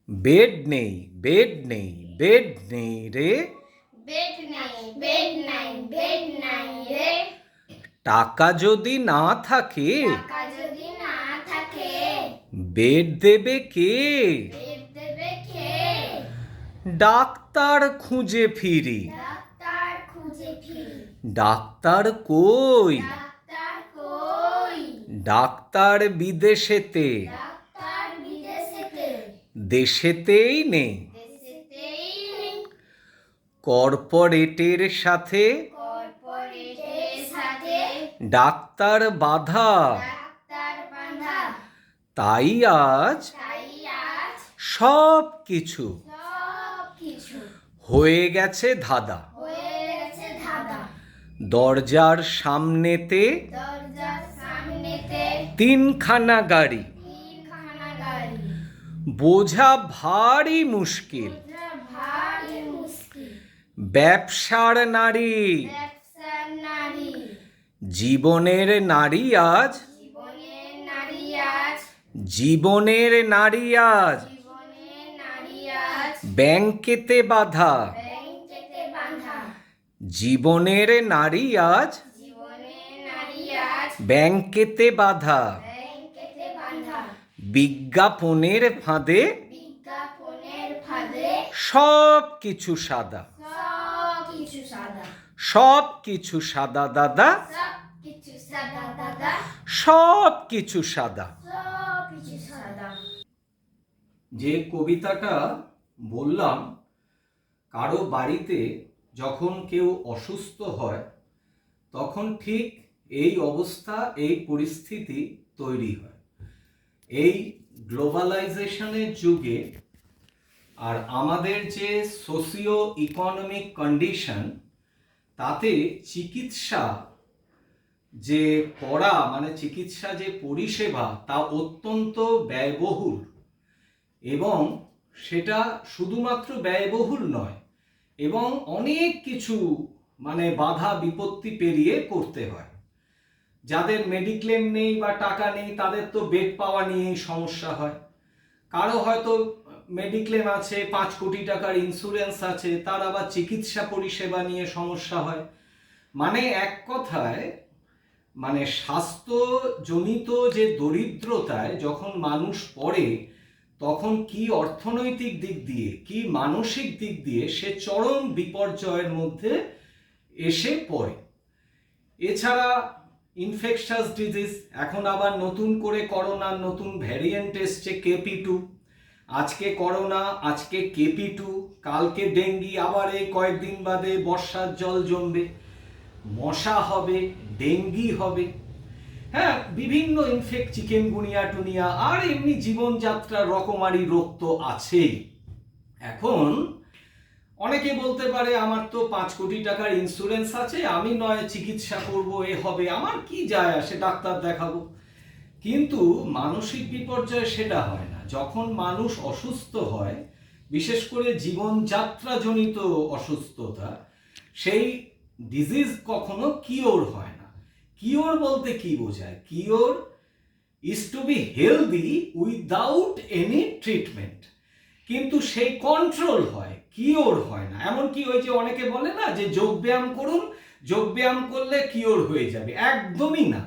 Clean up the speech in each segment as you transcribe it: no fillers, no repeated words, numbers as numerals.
Bed নেই, bed নেই, bed নেই রে। বেড নাই, বেড নাই, বেড নাই রে। টাকা যদি না থাকে, টাকা যদি না থাকে, বেড দেবে কে? বেড দেবে কে? ডাক্তার খুঁজে ফিরি, ডাক্তার খুঁজে ফিরি। ডাক্তার কই? ডাক্তার কই? ডাক্তার বিদেশেতে, ডাক্তার বিদেশেতে, দেশেতেই নেই। দেশেতেই নেই। কর্পোরেটের সাথে কর্পোরেটের সাথে ডাক্তার বাধা, ডাক্তার বাঁধা। তাই আজ তাই আজ সব কিছু সবকিছু হয়ে গেছে ধাঁধা। হয়ে গেছে ধাঁধা। দরজার সামনেতে দরজার সামনেতে তিনখানা গাড়ি, তিনখানা গাড়ি। বোঝা ভারী মুশকিল। বোঝা ভারী মুশকিল। ব্যবসার নারী, ব্যবসার নারী, জীবনের নারী আজ, জীবনের নারী আজ, জীবনের নারী আজ জীবনের নারী আজ ব্যাংকেতে বাধা। ব্যাংকেতে বাঁধা। জীবনের নারী আজ জীবনের নারী আজ ব্যাংকেতে বাধা। ব্যাংকেতে বাঁধা। বিজ্ঞাপনের ফাঁদে বিজ্ঞাপনের ফাঁদে সব কিছু সাদা, সবকিছু সাদা। সব কিছু সাদা দাদা, সবকিছু সাদা দাদা। সব কিছু সাদা। সবকিছু সাদা। যে কবিতাটা বললাম, কারো বাড়িতে যখন কেউ অসুস্থ হয় তখন ঠিক এই অবস্থা, এই পরিস্থিতি তৈরি হয়। এই গ্লোবালাইজেশনের যুগে আর আমাদের যে সোশিও ইকোনমিক কন্ডিশন, তাতে চিকিৎসা যে করা, মানে চিকিৎসা যে পরিষেবা, তা অত্যন্ত ব্যয়বহুল। এবং সেটা শুধুমাত্র ব্যয়বহুল নয়, এবং অনেক কিছু মানে বাধা বিপত্তি পেরিয়ে করতে হয়। যাদের মেডিক্লেম নেই বা টাকা নেই তাদের তো বেড পাওয়া নিয়েই সমস্যা হয়। কারো হয়তো মেডিক্লেম আছে, 5 কোটি টাকার ইন্স্যুরেন্স আছে, তার আবার চিকিৎসা পরিষেবা নিয়ে সমস্যা হয়। মানে এক কথায়, মানে স্বাস্থ্যজনিত যে দরিদ্রতায় যখন মানুষ পড়ে, তখন কি অর্থনৈতিক দিক দিয়ে কি মানসিক দিক দিয়ে সে চরম বিপর্যয়ের মধ্যে এসে পড়ে। এছাড়া ইনফেকশাস ডিজিজ, এখন আবার নতুন করে করোনার নতুন ভ্যারিয়েন্ট এসছে KP2। আজকে করোনা, আজকে KP2, কালকে ডেঙ্গি, আবার এই কয়েকদিন বাদে বর্ষার জল জমবে, মশা হবে, ডেঙ্গি হবে, হ্যাঁ, বিভিন্ন চিকেনগুনিয়া টুনিয়া, আর এমনি জীবনযাত্রার রকমারি রোগ তো আছেই। এখন অনেকে বলতে পারে আমার তো 5 কোটি টাকার ইন্স্যুরেন্স আছে, আমি নয় চিকিৎসা করব, এ হবে, আমার কি যায় আসে, ডাক্তার দেখাবো। কিন্তু মানসিক বিপর্যয় সেটা হয় না। যখন মানুষ অসুস্থ হয়, বিশেষ করে জীবনযাত্রাজনিত অসুস্থতা, সেই ডিজিজ কখনো কিওর হয় না। কিওর বলতে কি বোঝায়? Cure is to be healthy without any treatment, কিন্তু সেই কন্ট্রোল হয়, কিওর হয় না। এমনকি ওই যে অনেকে বলে না যে যোগব্যায়াম করুন, যোগব্যায়াম করলে কিওর হয়ে যাবে, একদমই না।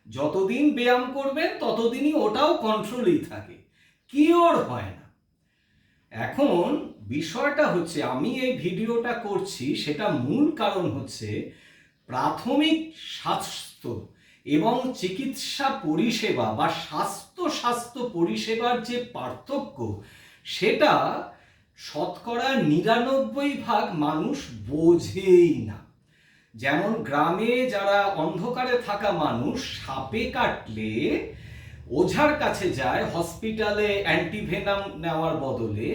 যতদিন ব্যায়াম করবেন ততদিনই ওটাও কন্ট্রোলেই থাকে, কিওর হয় না। এখন বিষয়টা হচ্ছে, আমি এই ভিডিওটা করছি সেটা মূল কারণ হচ্ছে প্রাথমিক স্বাস্থ্য এবং চিকিৎসা পরিষেবা বা স্বাস্থ্য পরিষেবার যে পার্থক্য, সেটা 99% মানুষ বোঝেই না। যেমন গ্রামে যারা অন্ধকারে থাকা মানুষ সাপে কাটলে ওঝার কাছে যায় হসপিটালে অ্যান্টিভেনাম নেওয়ার বদলে,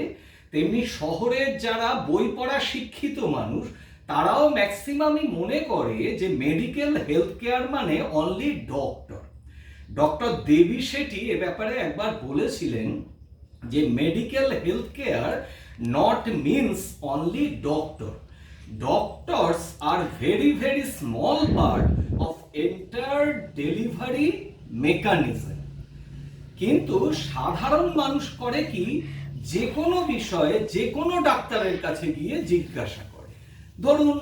তেমনি শহরের যারা বই পড়া শিক্ষিত মানুষ তারাও ম্যাক্সিমামই মনে করে যে মেডিকেল হেলথ কেয়ার মানে অনলি ডক্টর। ডক্টর দেবী শেঠি এ ব্যাপারে একবার বলেছিলেন যে medical health care not means only doctor, doctors are very very small part of entire delivery mechanism। কিন্তু সাধারণ মানুষ করে কি, যে কোনো বিষয়ে যে কোনো ডাক্তারের কাছে গিয়ে জিজ্ঞাসা করে। ধরুন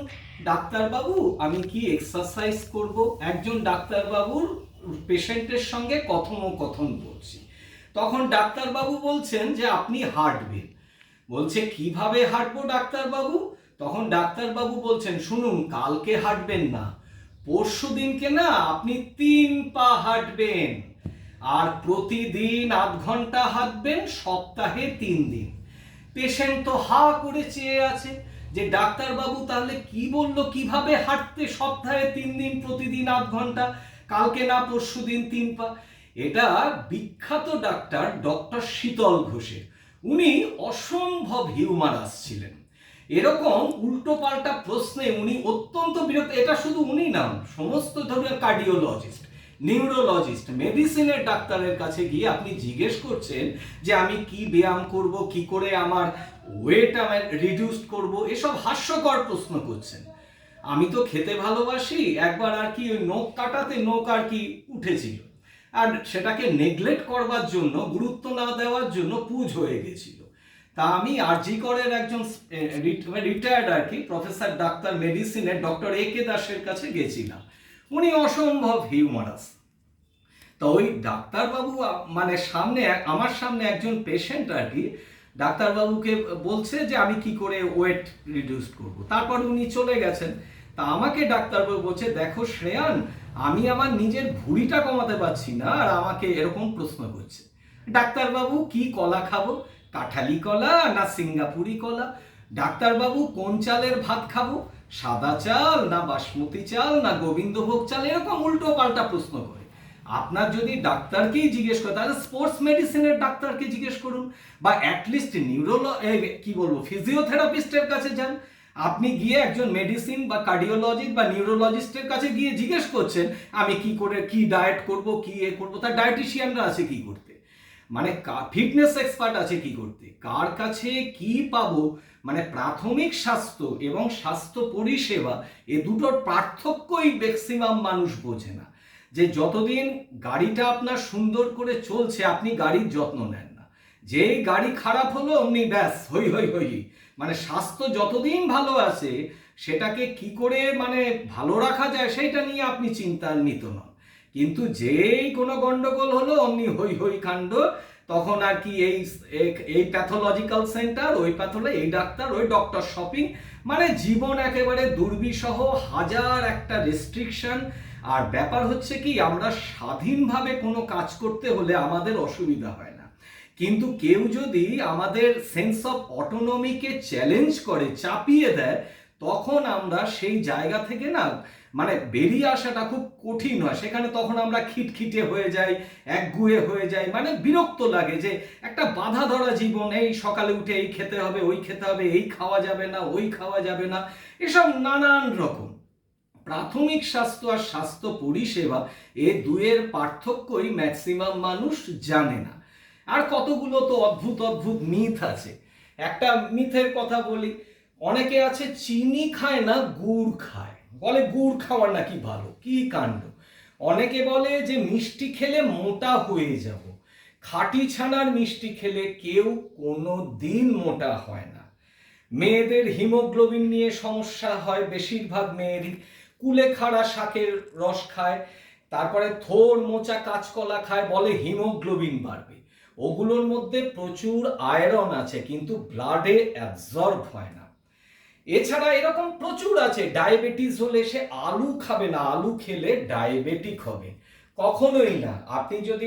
ডাক্তারবাবু আমি কি এক্সারসাইজ করব, একজন ডাক্তারবাবুর পেশেন্টের সঙ্গে কথোপকথন করছি, তখন ডাক্তারবাবু বলছেন যে আপনি হাঁটবেন। বলছে কিভাবে হাঁটবো ডাক্তারবাবু? তখন ডাক্তারবাবু বলছেন শুনুন, কালকে হাঁটবেন না, পরশু দিনকে না আপনি 3 পা হাঁটবেন, আর প্রতিদিন আধ ঘন্টা হাঁটবেন, সপ্তাহে 3 দিন। পেশেন্ট তো হা করে চেয়ে আছে যে ডাক্তারবাবু তাহলে কি বললো, কিভাবে হাঁটতে সপ্তাহে 3 দিন প্রতিদিন আধ ঘন্টা, কালকে না পরশু দিন 3 পা। এটা বিখ্যাত ডক্টর শীতল ঘোষের, উনি অসম্ভব হিউমারাস ছিলেন। এরকম উল্টো পাল্টা প্রশ্নে উনি অত্যন্ত বিরক্ত। এটা শুধু উনি না, সমস্ত ধরনের কার্ডিওলজিস্ট, নিউরোলজিস্ট, মেডিসিনের ডাক্তারের কাছে গিয়ে আপনি জিজ্ঞেস করছেন যে আমি কি ব্যায়াম করব, কি করে আমার ওয়েট আমি রিডিউস করব, এসব হাস্যকর প্রশ্ন করছেন। আমি তো খেতে ভালোবাসি, একবার আর কি ওই নখ কাটাতে নখ আর কি উঠেছিল, আর সেটাকে নেগলেক্ট করবার জন্য, গুরুত্ব না দেওয়ার জন্য পুজ হয়ে গেছিল। তা আমি আরজি করের একজন রিটায়ার্ড আর কি প্রফেসর ডাক্তার মেডিসিনের ডক্টর A.K. দাসের কাছে গেছিলাম। উনি অসম্ভব হিউমারাস। তো ওই ডাক্তারবাবু মানে আমার সামনে একজন পেশেন্ট আর কি ডাক্তারবাবুকে বলছে যে আমি কি করে ওয়েট রিডিউস করব। তারপর উনি চলে গেছেন। তা আমাকে ডাক্তারবাবু বলছে দেখো শ্রেয়ান, আমি আমার নিজের ভুঁড়িটা কমাতে পারছি না, আর আমাকে এরকম প্রশ্ন করছে। ডাক্তারবাবু কি কলা খাবো, কাঁঠালি কলা না সিঙ্গাপুরি কলা? ডাক্তারবাবু কোন চালের ভাত খাবো, সাদা চাল না বাসমতি চাল না গোবিন্দভোগ চাল? এরকম উল্টো পাল্টা প্রশ্ন করে। আপনার যদি ডাক্তারকেই জিজ্ঞেস করে তাহলে স্পোর্টস মেডিসিনের ডাক্তারকে জিজ্ঞেস করুন, বা অ্যাটলিস্ট ফিজিওথেরাপিস্টের কাছে যান। আপনি গিয়ে একজন মেডিসিন বা কার্ডিওলজিস্ট বা নিউরোলজিস্টের কাছে গিয়ে জিজ্ঞেস করছেন আমি কি করে কি ডায়েট করব, কি করব। তার ডায়েটিশিয়ানরা আছে কি করতে, মানে ফিটনেস এক্সপার্ট আছে কি করতে, কার কাছে কি পাবো। মানে প্রাথমিক স্বাস্থ্য এবং স্বাস্থ্য পরিষেবা এ দুটোর পার্থক্যই ম্যাক্সিমাম মানুষ বোঝে না। যে যতদিন গাড়িটা আপনার সুন্দর করে চলছে আপনি গাড়ির যত্ন নেন না, যেই গাড়ি খারাপ হলো অমনি ব্যাস হই হই হই। মানে স্বাস্থ্য যতদিন ভালো আছে সেটাকে কি করে মানে ভালো রাখা যায় সেইটা নিয়ে আপনি চিন্তান্বিত নন। কিন্তু যেই কোনো গন্ডগোল হলো অমনি হই হই কাণ্ড, তখন আর কি এই প্যাথোলজিক্যাল সেন্টার, ওই প্যাথোলজি, এই ডাক্তার, ওই ডক্টর শপিং। মানে জীবন একেবারে দুর্বিষহ, হাজার একটা রেস্ট্রিকশন। আর ব্যাপার হচ্ছে কি আমরা স্বাধীনভাবে কোনো কাজ করতে হলে আমাদের অসুবিধা হয় না, কিন্তু কেউ যদি আমাদের সেন্স অফ অটোনমিকে চ্যালেঞ্জ করে, চাপিয়ে দেয়, তখন আমরা সেই জায়গা থেকে না মানে বেরিয়ে আসাটা খুব কঠিন হয়। সেখানে তখন আমরা খিটখিটে হয়ে যাই, একগুঁয়ে হয়ে যাই, মানে বিরক্ত লাগে যে একটা বাধা ধরা জীবন, এই সকালে উঠে এই খেতে হবে, ওই খেতে হবে, এই খাওয়া যাবে না, ওই খাওয়া যাবে না, এসব নানান রকম। প্রাথমিক স্বাস্থ্য আর স্বাস্থ্য পরিষেবা এ দুয়ের পার্থক্যই ম্যাক্সিমাম মানুষ জানে না। আর কতগুলো তো অদ্ভুত অদ্ভুত মিথ আছে। একটা মিথের কথা বলি, অনেকে আছে চিনি খায় না গুড় খায়, বলে গুড় খাওয়ার নাকি ভালো, কি কাণ্ড। অনেকে বলে যে মিষ্টি খেলে মোটা হয়ে যাব, খাঁটি ছানার মিষ্টি খেলে কেউ কোনো দিন মোটা হয় না। মেয়েদের হিমোগ্লোবিন নিয়ে সমস্যা হয়, বেশিরভাগ মেয়েরই। কুলেখাড়া শাকের রস খায়, তারপরে থোর মোচা কাঁচকলা খায়, বলে হিমোগ্লোবিন বাড়বে। ওগুলোর মধ্যে প্রচুর আয়রন আছে কিন্তু ব্লাডে অ্যাবজর্ব হয় না। এছাড়া এরকম প্রচুর আছে, ডায়াবেটিস হলে সে আলু খাবে না, আলু খেলে ডায়াবেটিক হবে। কখনোই না। আপনি যদি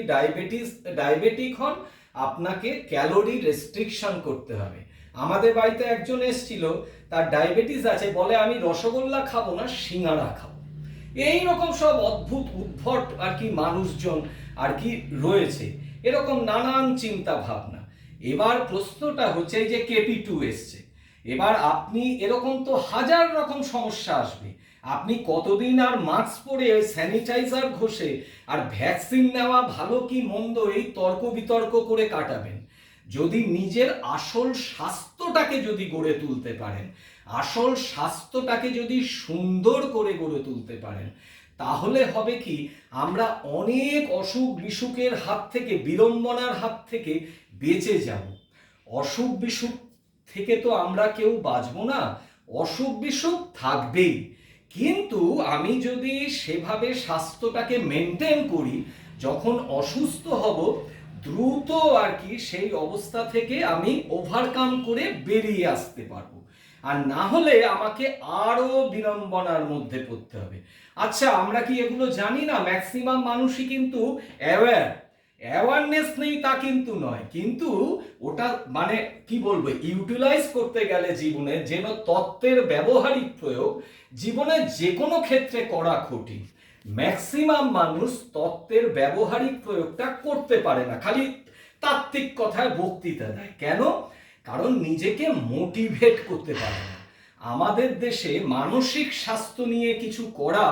ডায়াবেটিক হন আপনাকে ক্যালোরি রেস্ট্রিকশন করতে হবে। আমাদের বাড়িতে একজন এসেছিল, তার ডায়াবেটিস আছে, বলে আমি রসগোল্লা খাবো না, সিঙ্গাড়া খাবো। এইরকম সব অদ্ভুত উদ্ভট আর কি মানুষজন আর কি রয়েছে, এরকম নানান চিন্তা ভাবনা। এবার প্রশ্নটা হচ্ছে এই যে KP2 এসছে, এবার আপনি এরকম তো হাজার রকম সমস্যা আসবে। আপনি কতদিন আর মাস্ক পরে স্যানিটাইজার ঘষে আর ভ্যাকসিন নেওয়া ভালো কি মন্দ এই তর্ক বিতর্ক করে কাটাবেন? যদি নিজের আসল স্বাস্থ্যটাকে যদি গড়ে তুলতে পারেন, আসল স্বাস্থ্যটাকে যদি সুন্দর করে গড়ে তুলতে পারেন, তাহলে হবে কি আমরা অনেক অসুখ বিসুখের হাত থেকে, বিড়ম্বনার হাত থেকে বেঁচে যাব। অসুখ বিসুখ থেকে তো আমরা কেউ বাঁচবো না, অসুখ বিসুখ থাকবেই। কিন্তু আমি যদি সেভাবে স্বাস্থ্যটাকে মেনটেন করি, যখন অসুস্থ হব দ্রুত আর কি সেই অবস্থা থেকে আমি ওভারকাম করে বেরিয়ে আসতে পারবো। আর না হলে আমাকে আরো বিড়ম্বনার মধ্যে পড়তে হবে। আচ্ছা, আমরা কি এগুলো জানি না? ম্যাক্সিমাম মানুষই কিন্তু অ্যাওয়ারনেস নেই তা কিন্তু নয়, কিন্তু ওটা মানে কি বলবো, ইউটিলাইজ করতে গেলে জীবনে যেন তত্ত্বের ব্যবহারিক প্রয়োগ জীবনে যে কোনো ক্ষেত্রে করা কঠিন। ম্যাক্সিমাম মানুষ তত্ত্বের ব্যবহারিক প্রয়োগটা করতে পারে না, খালি তাত্ত্বিক কথায় বক্তৃতা দেয়। কেন? কারণ নিজেকে মোটিভেট করতে পারে না। আমাদের দেশে মানসিক স্বাস্থ্য নিয়ে কিছু করা,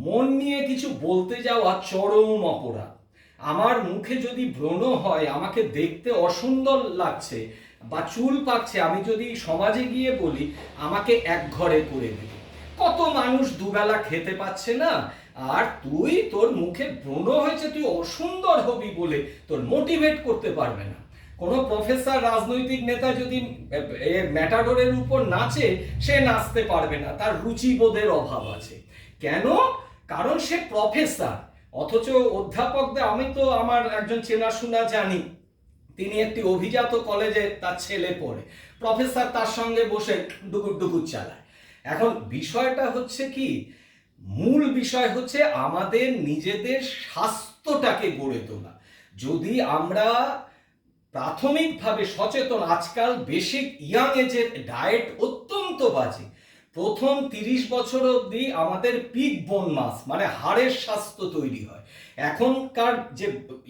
মন নিয়ে কিছু বলতে যাওয়া চরম অপরাধ। আমার মুখে যদি ব্রণ হয়, আমাকে দেখতে অসুন্দর লাগছে বা চুল পাকছে, আমি যদি সমাজে গিয়ে বলি আমাকে এক ঘরে করে দেবে, কত মানুষ দুবেলা খেতে পাচ্ছে না, আর তুই তোর মুখে ব্রণ হয়েছে তুই অসুন্দর হবি বলে তোর মোটিভেট করতে পারবে না। কোনো প্রফেসর, রাজনৈতিক নেতা যদি ম্যাটাডোরের উপর নাচে, সে নাচতে পারবে না, তার রুচিবোধের অভাব আছে। কেন? কারণ সে প্রফেসর। অথচ অধ্যাপকদের, আমি তো আমার একজন চেনাশোনা জানি, তিনি একটি অভিজাত কলেজে তার ছেলে পড়ে, প্রফেসর তার সঙ্গে বসে ডুকুর ডুকুর চালায়। এখন বিষয়টা হচ্ছে কি, মূল বিষয় হচ্ছে আমাদের নিজেদের স্বাস্থ্যটাকে গড়ে তোলা। যদি আমরা প্রাথমিকভাবে সচেতন, আজকাল বেসিক ইয়াং এজের ডায়েট অত্যন্ত বাজে। প্রথম 30 বছর অবধি আমাদের পিক বোন মাস মানে হাড়ের স্বাস্থ্য তৈরি হয়। এখনকার যে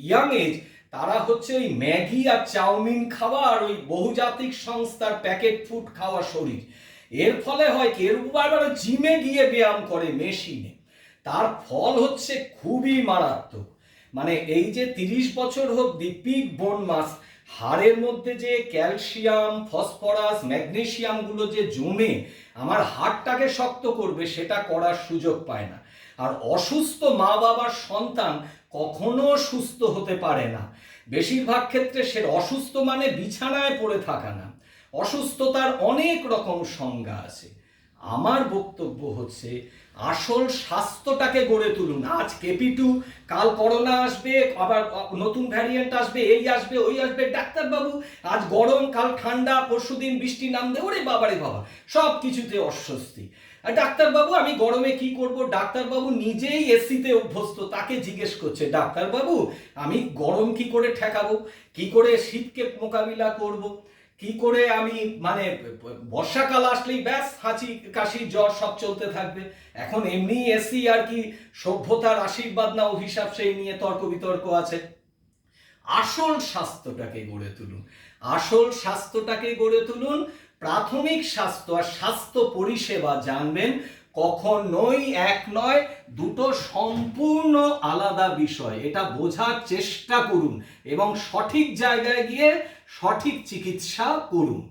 ইয়াং এজ, তারা হচ্ছে ওই ম্যাগি আর চাউমিন খাওয়া আর ওই বহুজাতিক সংস্থার প্যাকেট ফুড খাওয়া শরীর। এর ফলে হয় কি, এর বারবার জিমে গিয়ে ব্যায়াম করে মেশিনে, তার ফল হচ্ছে খুবই মারাত্মক। মানে এই যে 30 বছর অবধি পিক বোন মাস, হাড়ের মধ্যে যে ক্যালসিয়াম, ফসফরাস, ম্যাগনেসিয়াম গুলো যে জমে আমার হাড়টাকে শক্ত করবে, সেটা করার সুযোগ পায় না। আর অসুস্থ মা বাবার সন্তান কখনো সুস্থ হতে পারে না। বেশিরভাগ ক্ষেত্রে সে অসুস্থ মানে বিছানায় পড়ে থাকা না, অসুস্থতার অনেক রকম সংজ্ঞা আছে। আমার বক্তব্য হচ্ছে আসল স্বাস্থ্যটাকে গড়ে তুলুন। আজ কেপি2, কাল করোনা আসবে, আবার নতুন ভ্যারিয়েন্ট আসবে, এই আসবে ওই আসবে, ডাক্তারবাবু আজ গরম কাল ঠান্ডা, পরশুদিন বৃষ্টি নামবে, ওরে বাবারে বাবা, সব কিছুতে অস্বস্তি। আর ডাক্তারবাবু আমি গরমে কি করব? ডাক্তারবাবু নিজেই এসিতে অভ্যস্ত, তাকে জিজ্ঞেস করছে ডাক্তারবাবু আমি গরম কি করে ঠেকাবো, কি করে শীতকে মোকাবিলা করব, কি করে আমি মানে বর্ষাকাল আসলেই ব্যাস হাঁচি কাশি জ্বর সব চলতে থাকবে। এখন এমনি এসি আর কি সভ্যতার আশীর্বাদ না অভিশাপ, সেই নিয়ে তর্ক বিতর্ক আছে। আসল স্বাস্থ্যটাকে গড়ে তুলুন, আসল স্বাস্থ্যটাকে গড়ে তুলুন। প্রাথমিক স্বাস্থ্য আর স্বাস্থ্য পরিষেবা জানবেন কখনোই এক নয়, দুটো সম্পূর্ণ আলাদা বিষয়। এটা বোঝার চেষ্টা করুন এবং সঠিক জায়গায় গিয়ে সঠিক চিকিৎসা করুন।